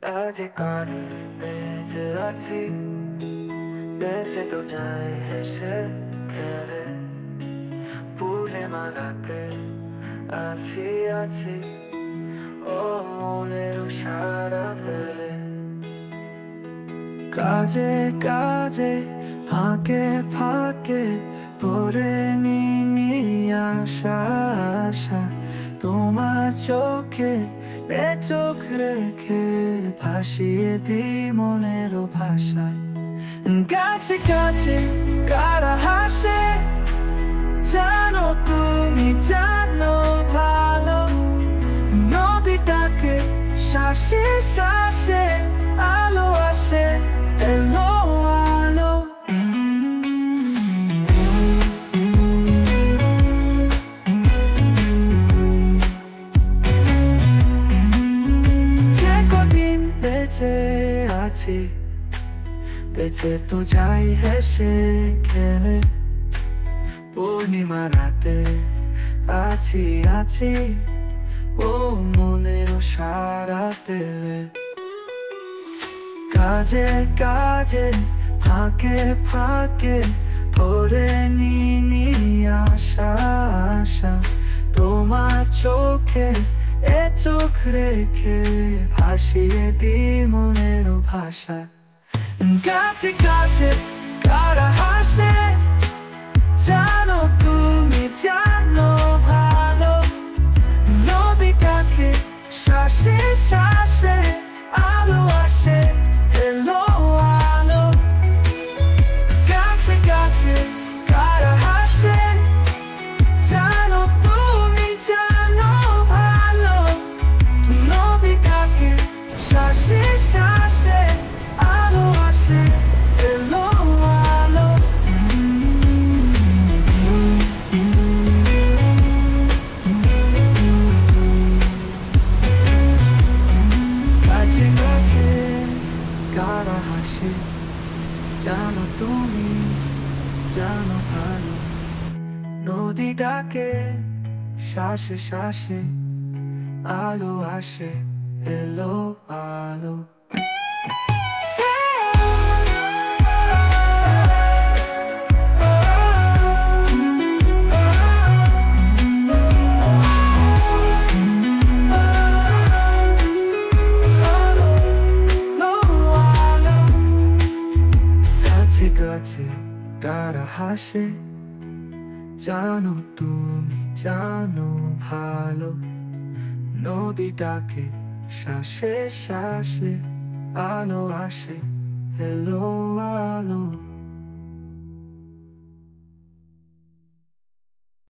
আজ কার বেঁচে আছি, বেঁচে তো যাই হেসে খেলে। পূর্ণিমা রাতে আছি আছি, ও মনের সারা পেলে। কাজে কাজে ফাঁকে ফাঁকে পড়ে নিনি আশা আশা, তোমার চোখে চোখ রেখে ভাসিয়ে দি মনেরও ভাষা। কাছে কাছে কারা হাসে, জানো তুমি জানো ভালো। নদীটাকে শ্বাসে শ্বাসে আলো আসে, এলো আলো। যে কদিন বেঁচে আছি, বেঁচে তো যাই হেসে খেলে। পূর্ণিমা রাতে আছি আছি, ও মনেরও সারা পেলে। কাজে কাজে ফাঁকে ফাঁকে পড়ে নিনি আশা আশা, তোমার চোখে চোখ রেখে ভাসিয়ে দি মনেরও ভাষা। কাছে কাছে কারা হাসে, জানো তুমি জানো ভালো। নদীটাকে শ্বাসে শ্বাসে আলো আসে, এলো আলো। কাছে কাছে কারা হাসে, জানো তুমি জানো ভালো। নদীটাকে শ্বাসে শ্বাসে আলো আসে, এলো আলো। কাছে কাছে কারা হাসে, জানো তুমি জানো ভালো। নদীটাকে শ্বাসে শ্বাসে আলো আসে, এলো আলো। কাছে কাছে কারা হাসে, জানো তুমি জানো ভালো। নদীটাকে শ্বাসে শ্বাসে আলো আসে, এলো আলো।